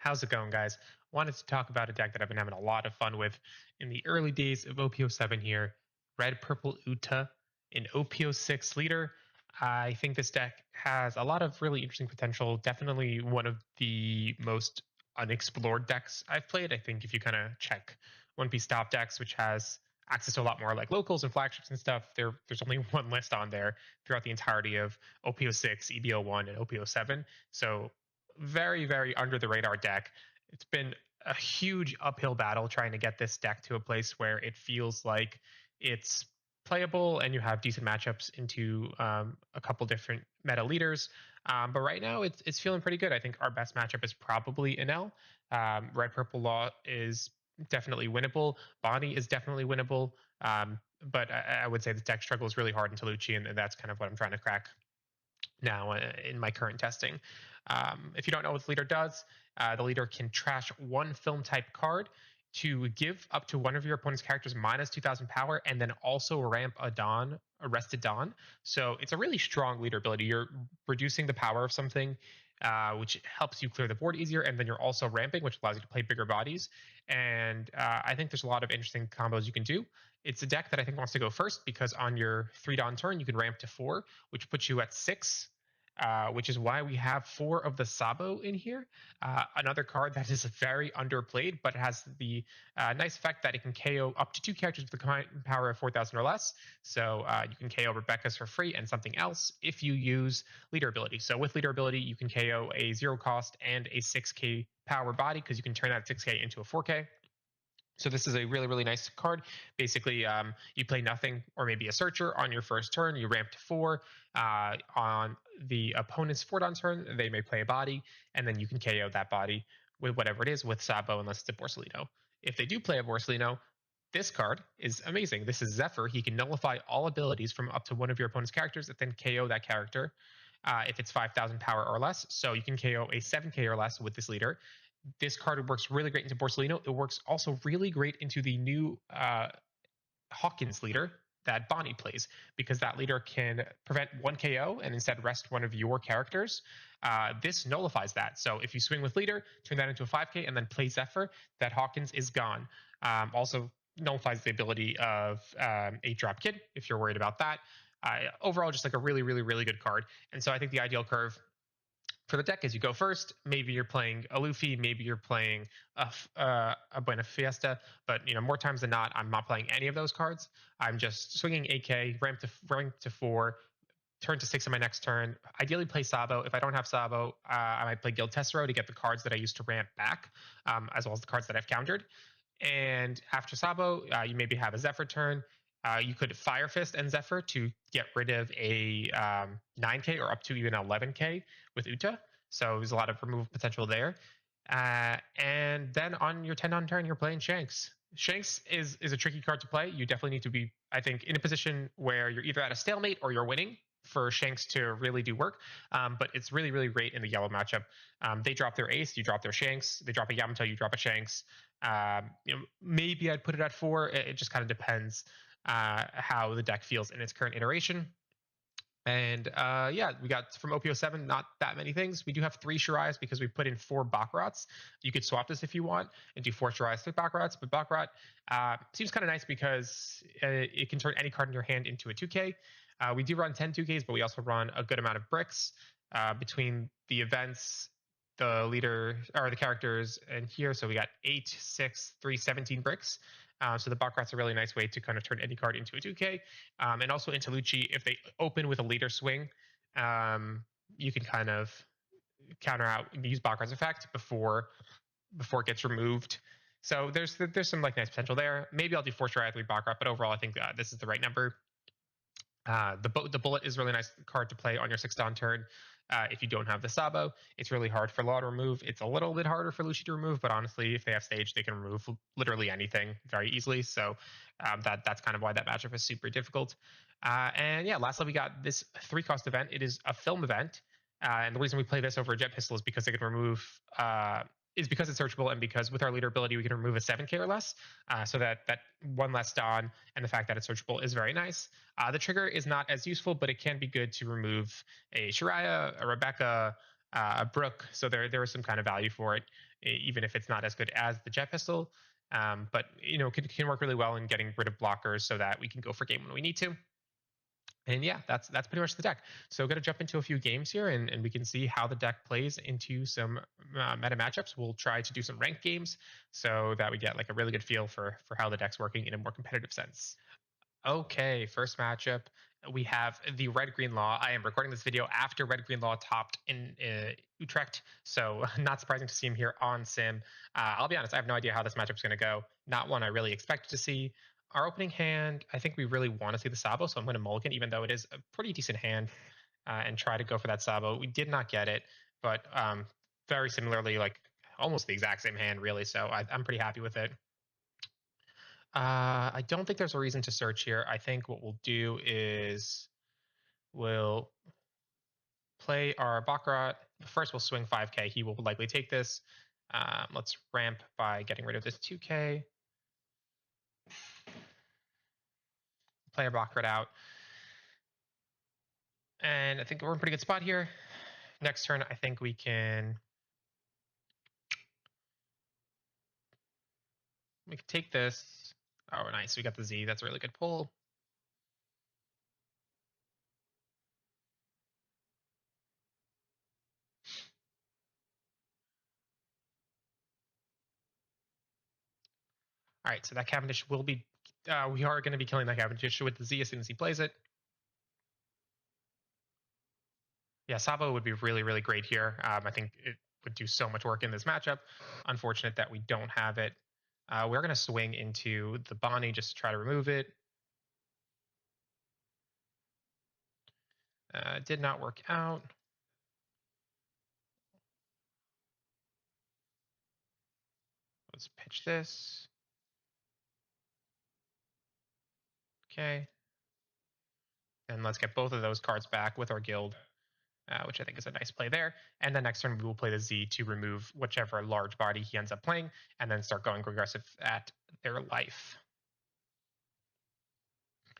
How's it going, guys? Wanted to talk about a deck that I've been having a lot of fun with in the early days of OP07 here. Red Purple Uta in OP06 leader. I think this deck has a lot of really interesting potential. Definitely one of the most unexplored decks I've played. I think if you kind of check One Piece top decks, which has access to a lot more like locals and flagships and stuff, there's only one list on there throughout the entirety of OP06, EBO1, and OP07. So very, very under the radar deck. It's been a huge uphill battle trying to get this deck to a place where it feels like it's playable and you have decent matchups into a couple different meta leaders. But right now, it's feeling pretty good. I think our best matchup is probably NL. Red Purple Law is definitely winnable. Bonnie is definitely winnable. But I would say the deck struggles really hard into Lucci, and that's kind of what I'm trying to crack now in my current testing. If you don't know what the leader does, the leader can trash one film type card to give up to one of your opponent's characters minus 2,000 power, and then also ramp a Arrested Dawn. So it's a really strong leader ability. You're reducing the power of something, which helps you clear the board easier, and then you're also ramping, which allows you to play bigger bodies. And I think there's a lot of interesting combos you can do. It's a deck that I think wants to go first because on your 3 Dawn turn, you can ramp to 4, which puts you at 6. Which is why we have 4 of the Sabo in here. Another card that is very underplayed, but has the nice effect that it can KO up to 2 characters with a combined power of 4,000 or less. So you can KO Rebecca's for free and something else if you use leader ability. So with leader ability, you can KO a 0 cost and a 6k power body because you can turn that 6k into a 4k. So this is a really, really nice card. Basically, you play nothing or maybe a searcher on your first turn. You ramp to 4. On the opponent's 4 Dawn turn, they may play a body, and then you can KO that body with whatever it is with Sabo, unless it's a Borsellino. If they do play a Borsellino, this card is amazing. This is Zephyr. He can nullify all abilities from up to one of your opponent's characters and then KO that character if it's 5,000 power or less. So you can KO a 7k or less with this leader. This card works really great into Borsellino. It works also really great into the new Hawkins leader that Bonnie plays, because that leader can prevent 1 KO and instead rest one of your characters. This nullifies that. So if you swing with leader, turn that into a 5k, and then play Zephyr, that Hawkins is gone. Also nullifies the ability of 8-drop Kid if you're worried about that. Overall, just like a really, really, really good card. And so I think the ideal curve for the deck is you go first. Maybe you're playing a Luffy, maybe you're playing a Buena Fiesta, but more times than not, I'm not playing any of those cards. I'm just swinging 8k, ramp to 4, turn to 6 on my next turn. Ideally play Sabo. If I don't have Sabo, I might play Guild Tessero to get the cards that I used to ramp back, as well as the cards that I've countered. And after Sabo, you maybe have a Zephyr turn. You could Fire Fist and Zephyr to get rid of a 9k or up to even 11k with Uta. So there's a lot of removal potential there. And then on your 10 on turn, you're playing Shanks. Shanks is a tricky card to play. You definitely need to be, I think, in a position where you're either at a stalemate or you're winning for Shanks to really do work. But it's really, really great in the yellow matchup. They drop their ace, you drop their Shanks. They drop a Yamato, you drop a Shanks. Maybe I'd put it at 4. It just kind of depends how the deck feels in its current iteration. And we got from OP07 not that many things. We do have 3 Shirai's because we put in 4 Baccarats. You could swap this if you want and do 4 Shirai's with Baccarats, but Baccarat seems kind of nice because it can turn any card in your hand into a 2k. We do run 10 2ks, but we also run a good amount of bricks between the events, the leader, or the characters, and here. So we got 8, 6, 3, 17 bricks. So the Baccarat's a really nice way to kind of turn any card into a 2k. And also into Lucci, if they open with a leader swing, you can kind of counter out and use Baccarat's effect before it gets removed. So there's some like nice potential there. Maybe I'll do 4 Shiraya, 3 Baccarat, but overall I think this is the right number. The Bullet is a really nice card to play on your 6 Dawn turn. If you don't have the Sabo, it's really hard for Law to remove. It's a little bit harder for Lucci to remove, but honestly, if they have stage, they can remove literally anything very easily. So that's kind of why that matchup is super difficult. Lastly, we got this 3-cost event. It is a film event. And the reason we play this over a Jet Pistol is because they can remove is because it's searchable, and because with our leader ability we can remove a 7k or less, so that 1 less Dawn and the fact that it's searchable is very nice. The trigger is not as useful, but it can be good to remove a Shiraya, a Rebecca, a Brook, so there is some kind of value for it. even if it's not as good as the jet pistol. But can work really well in getting rid of blockers so that we can go for game when we need to. And yeah, that's pretty much the deck. So we're going to jump into a few games here, and we can see how the deck plays into some meta matchups. We'll try to do some ranked games so that we get like a really good feel for how the deck's working in a more competitive sense. Okay, first matchup. We have the Red Green Law. I am recording this video after Red Green Law topped in Utrecht, so not surprising to see him here on Sim. I'll be honest, I have no idea how this matchup's going to go. Not one I really expected to see. Our opening hand, I think we really want to see the Sabo, so I'm going to mulligan, even though it is a pretty decent hand, and try to go for that Sabo. We did not get it, but very similarly, like almost the exact same hand, really, so I'm pretty happy with it. I don't think there's a reason to search here. I think what we'll do is we'll play our Baccarat. First, we'll swing 5k. He will likely take this. Let's ramp by getting rid of this 2k. Play our Baccarat out. And I think we're in a pretty good spot here. Next turn, I think we can take this. Oh, nice. We got the Z. That's a really good pull. All right, so that Cavendish will be, we are going to be killing that Cavendish with the Z as soon as he plays it. Yeah, Sabo would be really, really great here. I think it would do so much work in this matchup. Unfortunate that we don't have it. We're going to swing into the Bonnie just to try to remove it. Did not work out. Let's pitch this. Okay. And let's get both of those cards back with our guild, which I think is a nice play there. And then next turn we will play the Z to remove whichever large body he ends up playing, and then start going aggressive at their life.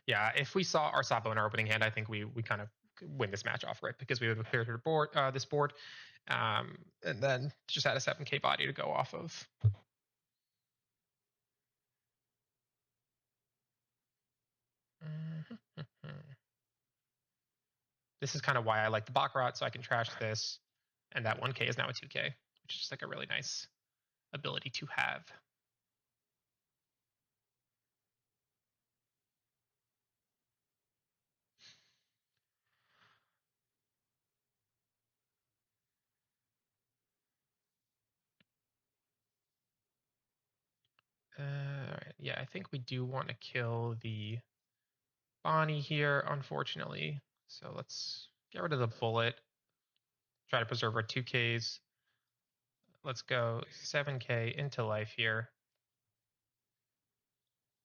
Yeah, if we saw our Sabo in our opening hand, I think we kind of win this match off, right? Because we would have cleared the board, this board, and then just had a 7k body to go off of. This is kind of why I like the Baccarat, so I can trash this, and that 1k is now a 2k, which is just like a really nice ability to have. Right. Yeah, I think we do want to kill the Bonnie here, unfortunately. So let's get rid of the bullet. Try to preserve our 2Ks. Let's go 7k into life here.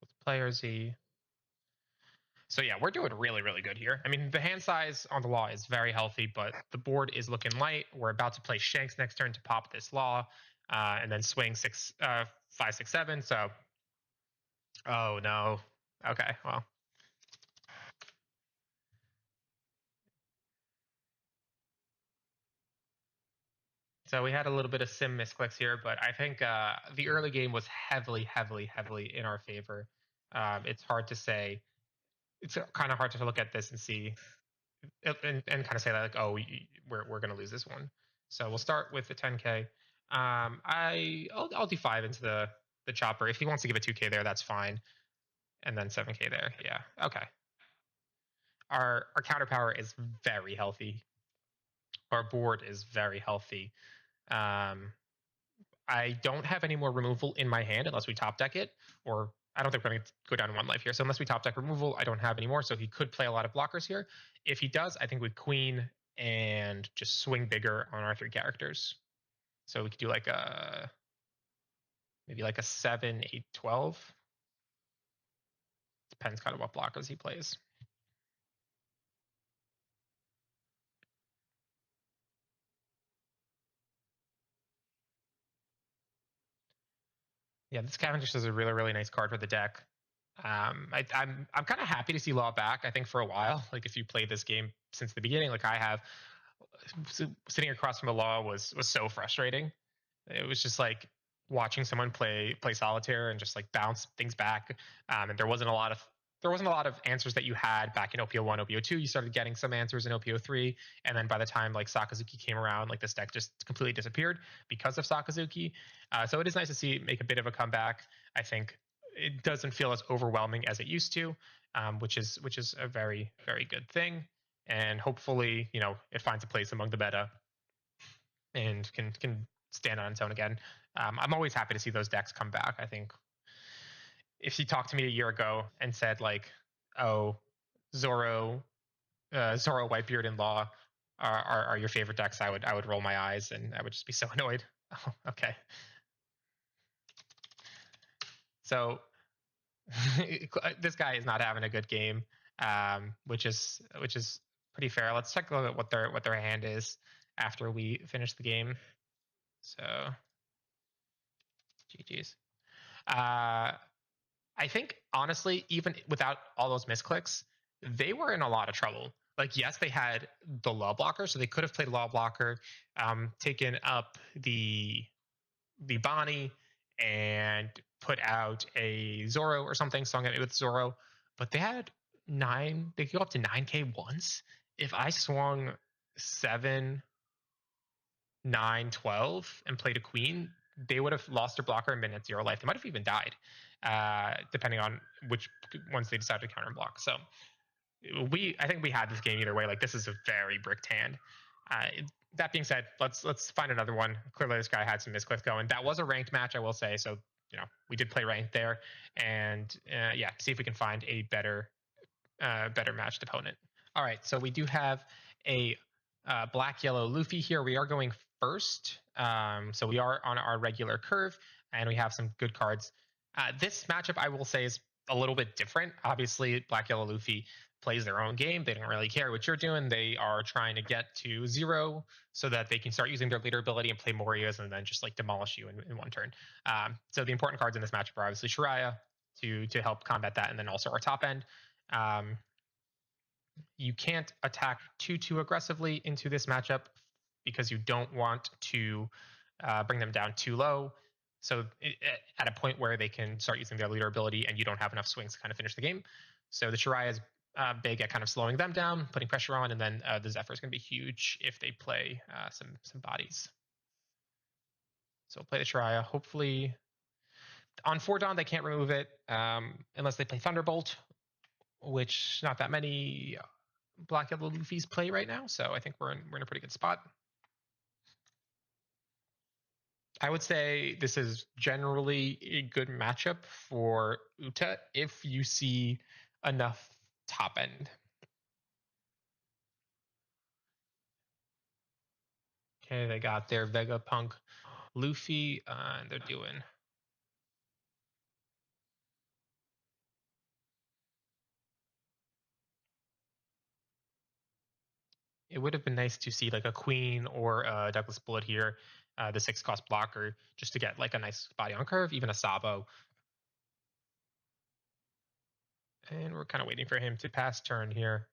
Let's play our Z. So yeah, we're doing really, really good here. I mean, the hand size on the Law is very healthy, but the board is looking light. We're about to play Shanks next turn to pop this Law, and then swing 5, 6, 7. So, oh no. Okay, well. So we had a little bit of sim misclicks here, but I think the early game was heavily, heavily, heavily in our favor. It's hard to say. It's kind of hard to look at this and see and kind of say that like, oh, we're going to lose this one. So we'll start with the 10k. I'll do 5 into the chopper. If he wants to give a 2k there, that's fine. And then 7k there. Yeah. Okay. Our counter power is very healthy. Our board is very healthy. I don't have any more removal in my hand unless we top deck it, or I don't think we're going to go down 1 life here. So unless we top deck removal, I don't have any more. So he could play a lot of blockers here. If he does, I think we queen and just swing bigger on our 3 characters. So we could do like maybe like a 7, 8, 12. Depends kind of what blockers he plays. Yeah, this Cavendish is a really, really nice card for the deck. I'm kind of happy to see Law back. I think for a while, like if you played this game since the beginning, like I have, sitting across from a Law was so frustrating. It was just like watching someone play solitaire and just like bounce things back. And there wasn't a lot of answers that you had back in OP01, OP02. You started getting some answers in OP03, and then by the time like Sakazuki came around, like this deck just completely disappeared because of Sakazuki. So it is nice to see it make a bit of a comeback. I think it doesn't feel as overwhelming as it used to, which is a very very good thing. And hopefully, it finds a place among the meta and can stand on its own again. I'm always happy to see those decks come back. I think if you talked to me a year ago and said like, "Oh, Zoro, Whitebeard, and Law are your favorite decks," I would roll my eyes and I would just be so annoyed. Oh, okay, so this guy is not having a good game, which is pretty fair. Let's check a little bit what their hand is after we finish the game. So GG's. Uh, I think honestly, even without all those misclicks, they were in a lot of trouble. Like, yes, they had the law blocker, so they could have played law blocker, taken up the Bonnie, and put out a Zoro or something, sung it with Zoro. But they had nine. They could go up to 9K once. If I swung 7, 9, 12, and played a queen, they would have lost their blocker and been at 0 life. They might have even died, depending on which ones they decided to counter block. So I think we had this game either way. Like, this is a very bricked hand. That being said, let's find another one. Clearly, this guy had some misclick going. That was a ranked match, I will say. So we did play ranked there, and yeah, see if we can find a better matched opponent. All right, so we do have a black yellow Luffy here. We are going first, so we are on our regular curve, and we have some good cards. This matchup, I will say, is a little bit different. Obviously, black yellow Luffy plays their own game. They don't really care what you're doing. They are trying to get to 0 so that they can start using their leader ability and play Morias and then just like demolish you in one turn. So the important cards in this matchup are obviously Shiraya to help combat that, and then also our top end. You can't attack too aggressively into this matchup because you don't want to bring them down too low. So at a point where they can start using their leader ability and you don't have enough swings to kind of finish the game. So the Shiraya is big at kind of slowing them down, putting pressure on, and then the Zephyr is going to be huge if they play some bodies. So we'll play the Shiraya. Hopefully on 4 Dawn they can't remove it unless they play Thunderbolt, which not that many black yellow Luffy's play right now, so I think we're in a pretty good spot. I would say this is generally a good matchup for Uta if you see enough top end. Okay, they got their Vegapunk Luffy, and they're doing. It would have been nice to see like a Queen or a Decklist Bullet here, the 6-cost blocker, just to get like a nice body on curve, even a Sabo. And we're kind of waiting for him to pass turn here.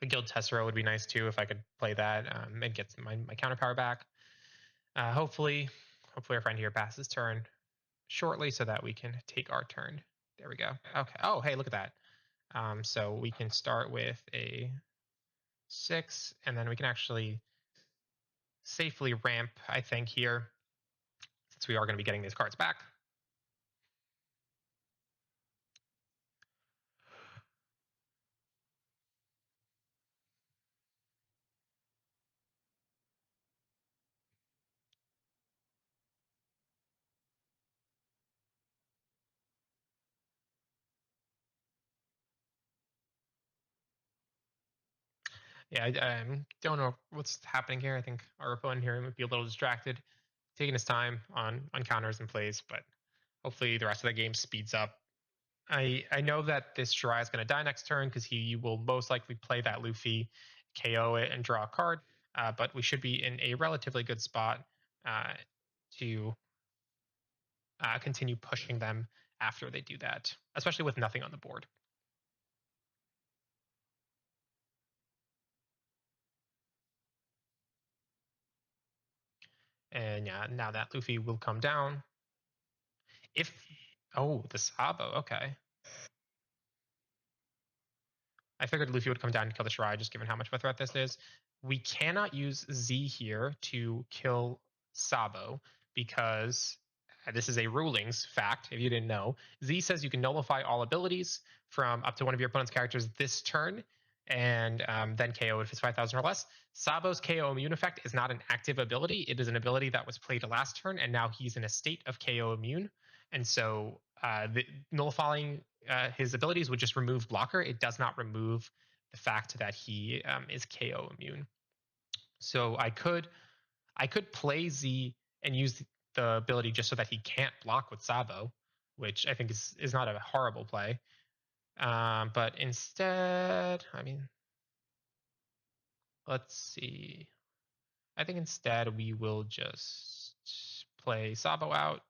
A Guild Tessera would be nice too if I could play that and get my counter power back. Hopefully our friend here passes turn shortly so that we can take our turn. There we go. Okay. Oh, hey, look at that. So we can start with a 6, and then we can actually safely ramp, I think, here, since we are going to be getting these cards back. Yeah, I don't know what's happening here. I think our opponent here might be a little distracted, taking his time on counters and plays, but hopefully the rest of the game speeds up. I know that this Shirai is going to die next turn because he will most likely play that Luffy, KO it, and draw a card. But we should be in a relatively good spot to continue pushing them after they do that, especially with nothing on the board. And yeah, now that Luffy will come down. The Sabo, okay. I figured Luffy would come down and kill the Shirai, just given how much of a threat this is. We cannot use Z here to kill Sabo because this is a rulings fact, if you didn't know. Z says you can nullify all abilities from up to one of your opponent's characters this turn, and then KO if it's 5,000 or less. Sabo's KO immune effect is not an active ability. It is an ability that was played last turn, and now he's in a state of KO immune. And so nullifying his abilities would just remove blocker. It does not remove the fact that he is KO immune. So I could play Z and use the ability just so that he can't block with Sabo, which I think is not a horrible play. But instead, I mean, let's see. I think instead we will just play Sabo out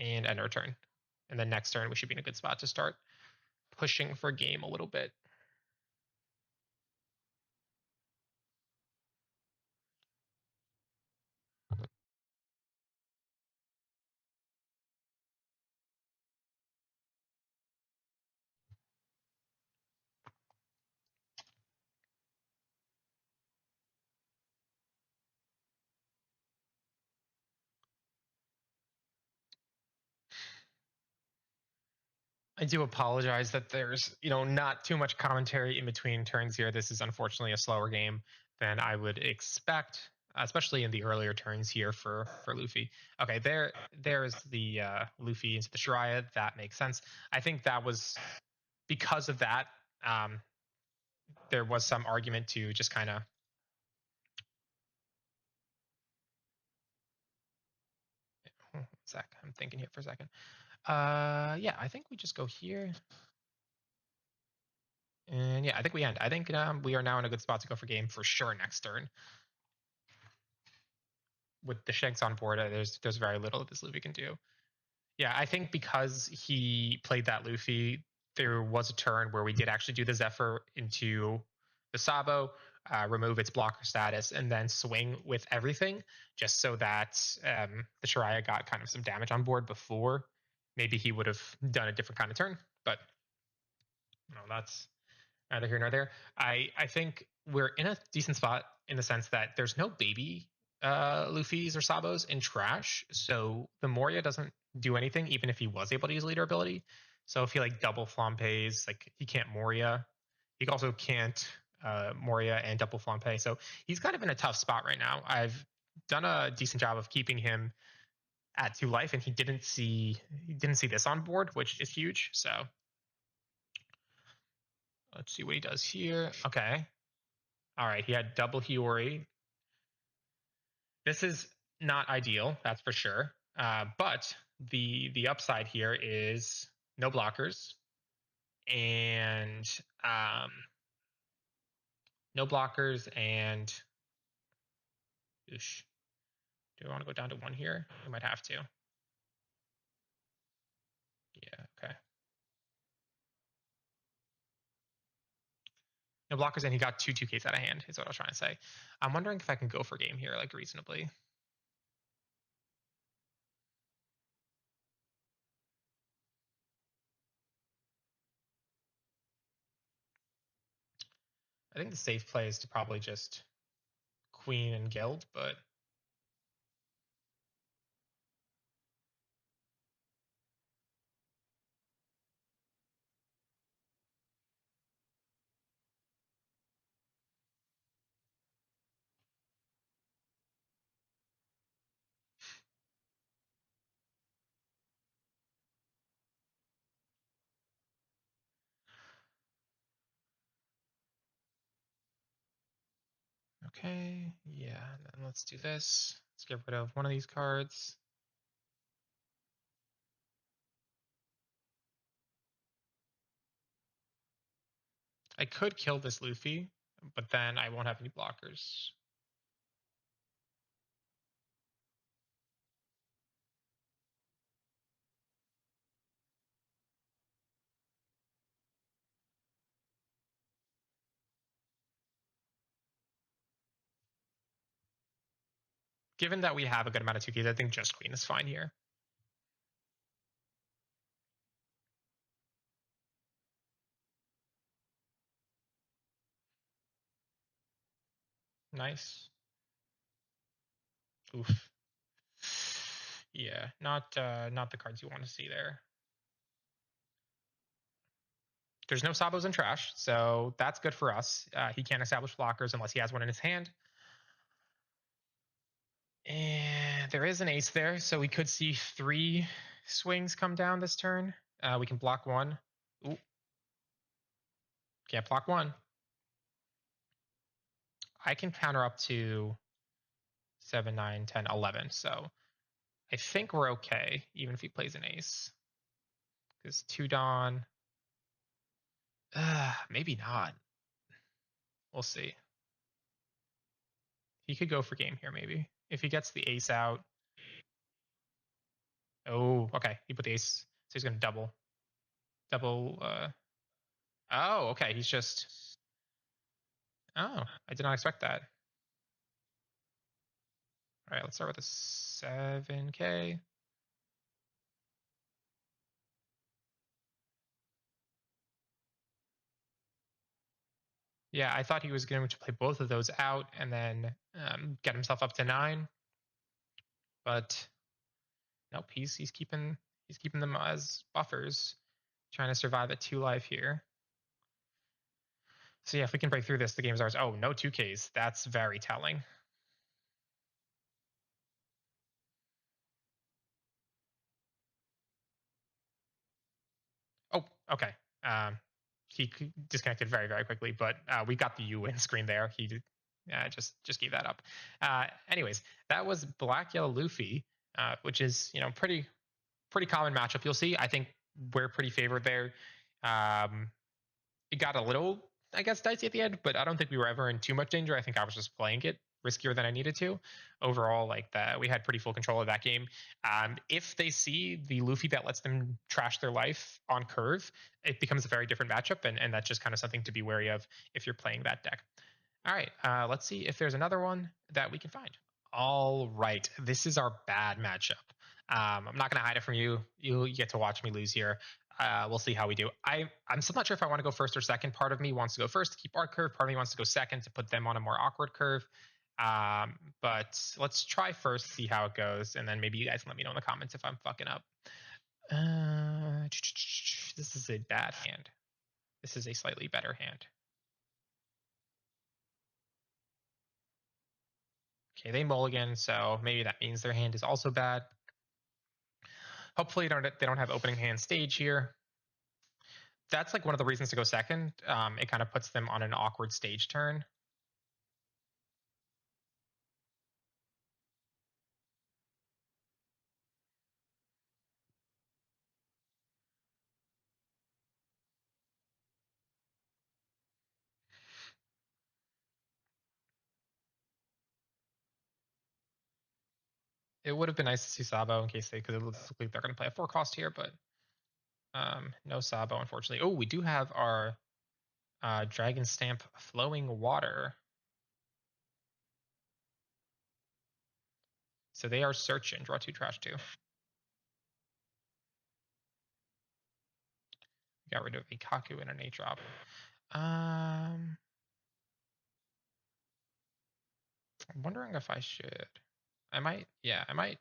and end our turn. And then next turn we should be in a good spot to start pushing for game a little bit. I do apologize that there's, not too much commentary in between turns here. This is unfortunately a slower game than I would expect, especially in the earlier turns here for Luffy. Okay, there's the Luffy into the Shiraya. That makes sense. I think that was because of that. There was some argument to just kind of. Sec, I'm thinking here for a second. Yeah, I think we just go here. And yeah, I think we end. I think we are now in a good spot to go for game for sure next turn. With the Shanks on board, there's very little that this Luffy can do. Yeah, I think because he played that Luffy, there was a turn where we did actually do the Zephyr into the Sabo, remove its blocker status, and then swing with everything, just so that the Shiraya got kind of some damage on board before. Maybe he would have done a different kind of turn, but that's neither here nor there. I think we're in a decent spot in the sense that there's no baby Luffy's or Sabos in trash, so the Moria doesn't do anything, even if he was able to use leader ability. So if he double Flampe's, he can't Moria. He also can't Moria and double Flampe. So he's kind of in a tough spot right now. I've done a decent job of keeping him at 2 life, and he didn't see this on board, which is huge. So let's see what he does here. Okay. All right, he had double Hiyori. This is not ideal, that's for sure. But the upside here is no blockers and no blockers and oosh. Do I want to go down to 1 here? We might have to. Yeah, okay. No blockers, and he got 2/2Ks out of hand, is what I was trying to say. I'm wondering if I can go for game here, reasonably. I think the safe play is to probably just queen and guild, but okay, yeah, then let's do this. Let's get rid of one of these cards. I could kill this Luffy, but then I won't have any blockers. given that we have a good amount of 2 keys, I think just queen is fine here. Nice. Oof. Yeah, not the cards you want to see there. There's no Sabos in trash, so that's good for us. He can't establish blockers unless he has one in his hand. And there is an ace there, so we could see 3 swings come down this turn. We can block 1. Ooh. Can't block 1. I can counter up to 7, 9, 10, 11. So I think we're okay, even if he plays an ace. Because 2 Dawn. Maybe not. We'll see. He could go for game here, maybe. If he gets the ace out. Oh, okay. He put the ace. So he's going to double. Oh, okay. He's just. Oh, I did not expect that. All right, let's start with a 7K. Yeah, I thought he was going to play both of those out and then get himself up to 9. But nope, he's keeping them as buffers, trying to survive at 2 life here. So yeah, if we can break through this, the game's ours. Oh, no 2Ks. That's very telling. Oh, okay. He disconnected very, very quickly, but we got the U-win screen there. He did, just gave that up. Anyways, that was Black Yellow Luffy, which is pretty common matchup. You'll see. I think we're pretty favored there. It got a little, I guess, dicey at the end, but I don't think we were ever in too much danger. I think I was just playing it riskier than I needed to. Overall, we had pretty full control of that game. If they see the Luffy that lets them trash their life on curve, it becomes a very different matchup, and that's just kind of something to be wary of if you're playing that deck. All right, let's see if there's another one that we can find. All right, this is our bad matchup. I'm not going to hide it from you. You get to watch me lose here. We'll see how we do. I'm still not sure if I want to go first or second. Part of me wants to go first to keep our curve. Part of me wants to go second to put them on a more awkward curve. But let's try first, see how it goes, and then maybe you guys can let me know in the comments if I'm fucking up. This is a bad hand. This is a slightly better hand. Okay, they mulligan, so maybe that means their hand is also bad. Hopefully they don't have opening hand stage here. That's like one of the reasons to go second. It kind of puts them on an awkward stage turn. It would have been nice to see Sabo in case because it looks like they're going to play a 4 cost here, but no Sabo, unfortunately. Oh, we do have our Dragon Stamp Flowing Water. So they are searching. Draw 2, trash 2. Got rid of a Kaku and an 8-drop. I'm wondering if I should. I might. Yeah, I might.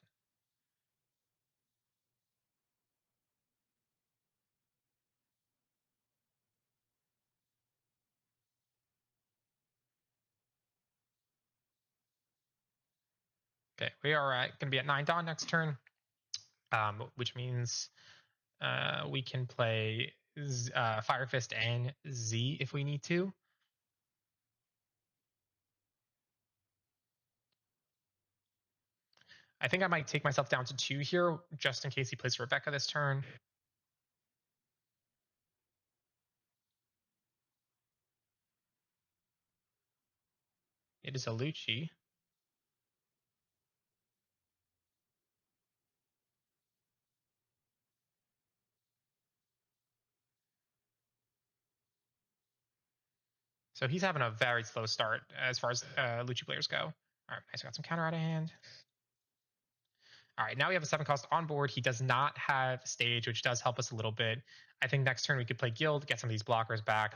Okay, we are going to be at 9 Dawn next turn, which means we can play Fire Fist and Z if we need to. I think I might take myself down to 2 here, just in case he plays Rebecca this turn. It is a Lucci. So he's having a very slow start as far as Lucci players go. All right, nice. Got some counter out of hand. All right, now we have a 7 cost on board. He does not have stage, which does help us a little bit. I think next turn we could play guild, get some of these blockers back.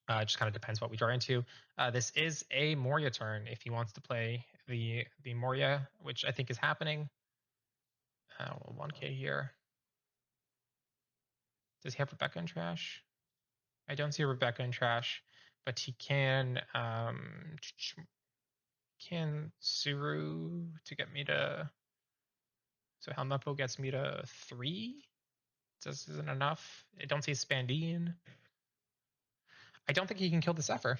Just kind of depends what we draw into. This is a Moria turn if he wants to play the Moria, which I think is happening. 1k here. Does he have Rebecca in trash? I don't see a Rebecca in trash, but he can Suru to get me to. So Helmeppo gets me to 3. This isn't enough. I don't see Spandine. I don't think he can kill the Zephyr.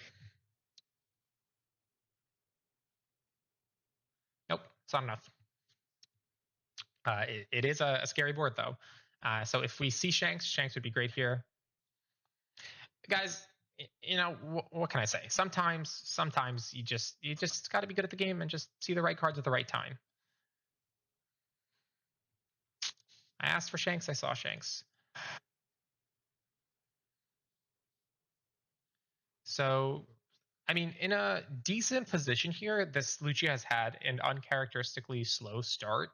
Nope, it's not enough. It is a scary board though. So if we see Shanks, Shanks would be great here. Guys, you know, what can I say? Sometimes you just got to be good at the game and just see the right cards at the right time. I asked for Shanks, I saw Shanks. So, I mean, in a decent position here, this Lucci has had an uncharacteristically slow start.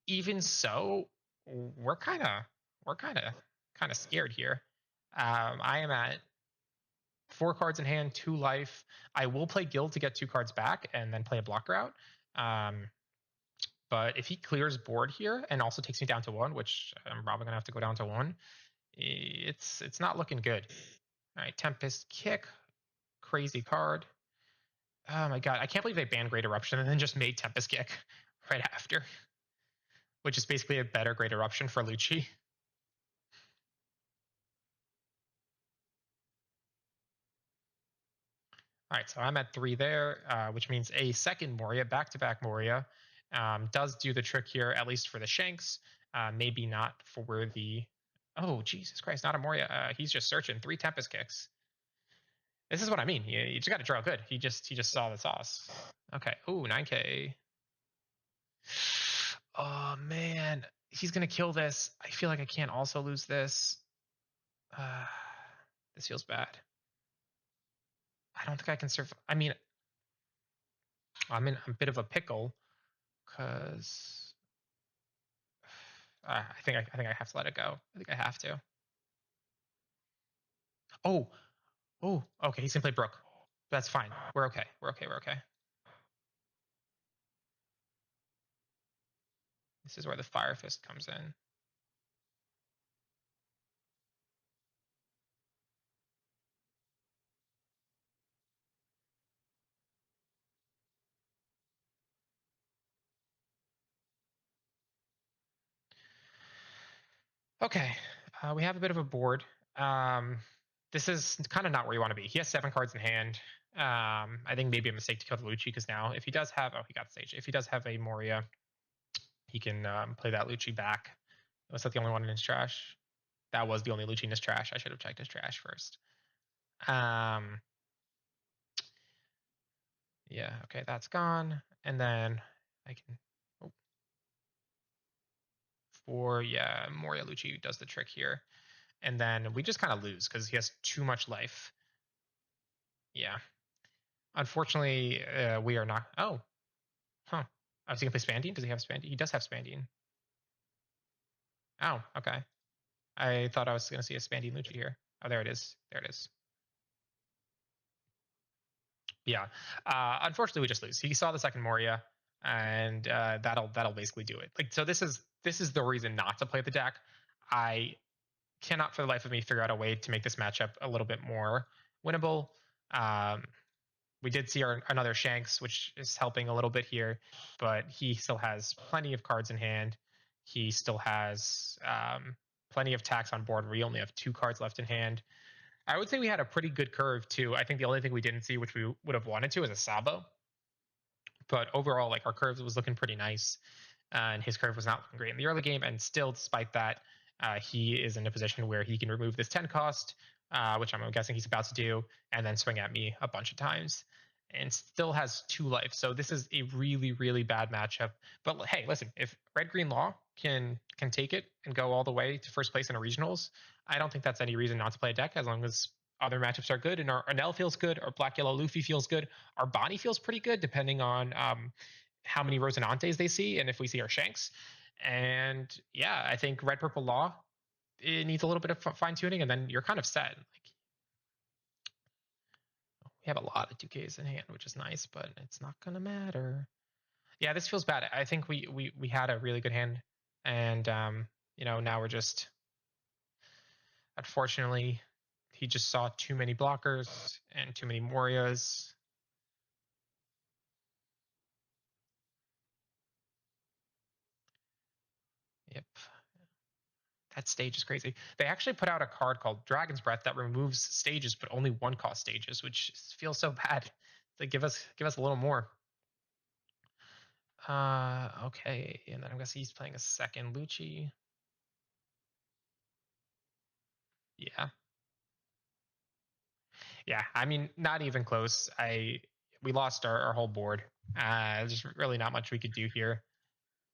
Even so, we're kind of scared here. I am at 4 cards in hand, 2 life. I will play guild to get 2 cards back and then play a blocker out. But if he clears board here and also takes me down to 1, which I'm probably gonna have to go down to 1, it's not looking good. All right, Tempest Kick, crazy card. Oh my god, I can't believe they banned Great Eruption and then just made Tempest Kick right after, which is basically a better Great Eruption for Lucci. All right, so I'm at 3 there, which means a second Moria, back-to-back Moria, does do the trick here, at least for the Shanks. Maybe not for the... Oh, Jesus Christ, not a Moria. He's just searching 3 Tempest Kicks. This is what I mean. You just got to draw good. He just saw the sauce. Okay. Ooh, 9k. Oh, man. He's going to kill this. I feel like I can't also lose this. This feels bad. I don't think I can survive. I mean, I'm in a bit of a pickle because I think I have to let it go. I think I have to. Oh, okay. He's gonna play Brook. That's fine. We're okay. We're okay. This is where the Fire Fist comes in. Okay, we have a bit of a board. This is kind of not where you want to be. He has 7 cards in hand. I think maybe a mistake to kill the Lucci because now if he does have, he got stage. If he does have a Moria, he can play that Lucci back. Was that the only one in his trash? That was the only Lucci in his trash. I should have checked his trash first. Yeah, okay, that's gone. And then I can, Moria Lucci does the trick here. And then we just kind of lose because he has too much life. Yeah. Unfortunately, we are not. Oh. Huh. I was going to play Spandine. Does he have Spandine? He does have Spandine. Oh, okay. I thought I was going to see a Spandine Lucci here. Oh, there it is. There it is. Yeah. Unfortunately, we just lose. He saw the second Moria, and that'll basically do it. Like, so this is the reason not to play the deck. I cannot for the life of me figure out a way to make this matchup a little bit more winnable. We did see another Shanks, which is helping a little bit here, but he still has plenty of cards in hand. He still has plenty of tax on board where we only have 2 cards left in hand. I would say we had a pretty good curve too. I think the only thing we didn't see, which we would have wanted to, is a Sabo. But overall, like, our curve was looking pretty nice, and his curve was not looking great in the early game. And still, despite that, he is in a position where he can remove this 10 cost, which I'm guessing he's about to do, and then swing at me a bunch of times, and still has 2 life. So this is a really, really bad matchup. But hey, listen, if Red Green Law can take it and go all the way to first place in a regionals, I don't think that's any reason not to play a deck, as long as other matchups are good and our Anel feels good, our Black Yellow Luffy feels good, our Bonnie feels pretty good, depending on how many Rosinantes they see and if we see our Shanks. And yeah, I think red purple law, it needs a little bit of fine tuning, and then you're kind of set. Like, we have a lot of 2Ks in hand, which is nice, but it's not gonna matter. Yeah, this feels bad. I think we had a really good hand, and now we're just, unfortunately, he just saw too many blockers and too many Morias. Yep. That stage is crazy. They actually put out a card called Dragon's Breath that removes stages, but only one cost stages, which feels so bad. They give us a little more. Okay, and then I guess he's playing a second Lucci. Yeah, yeah. I mean, not even close. We lost our whole board. There's really not much we could do here,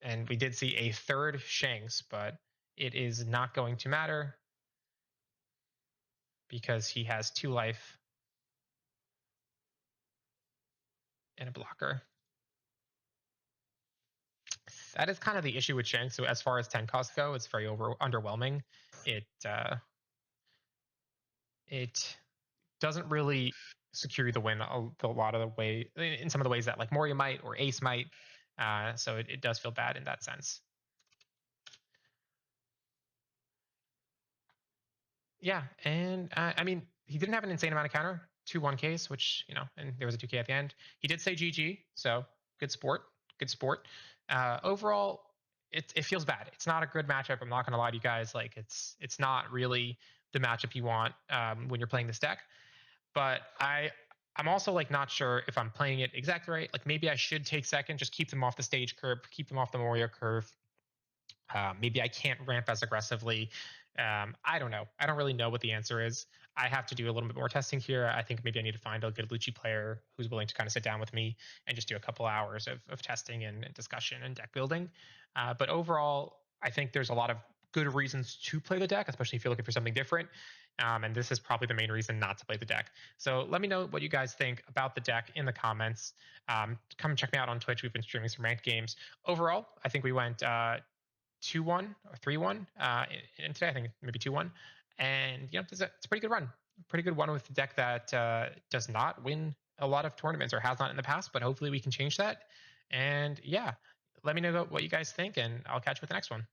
and we did see a third Shanks, but it is not going to matter because he has 2 life and a blocker. That is kind of the issue with Shanks. So as far as 10 costs go, it's very underwhelming. It doesn't really secure the win a lot of the way, in some of the ways that like Moria might or Ace might. So it does feel bad in that sense. Yeah, and I mean, he didn't have an insane amount of counter, 2 1Ks, which, and there was a 2K at the end. He did say GG, so good sport, good sport. Overall, it feels bad. It's not a good matchup. I'm not going to lie to you guys. Like, it's not really the matchup you want when you're playing this deck. But I'm also like not sure if I'm playing it exactly right. Like, maybe I should take second, just keep them off the stage curve, keep them off the Moria curve. Maybe I can't ramp as aggressively. I don't know. I don't really know what the answer is. I have to do a little bit more testing here. I think maybe I need to find a good Lucci player who's willing to kind of sit down with me and just do a couple hours of testing and discussion and deck building. But overall, I think there's a lot of good reasons to play the deck, especially if you're looking for something different. And this is probably the main reason not to play the deck. So let me know what you guys think about the deck in the comments. Come check me out on Twitch. We've been streaming some ranked games. Overall, I think we went 2-1 or 3-1 and today I think maybe 2-1, and it's a pretty good run, pretty good one with the deck that does not win a lot of tournaments or has not in the past, but hopefully we can change that. And yeah, let me know what you guys think, and I'll catch you with the next one.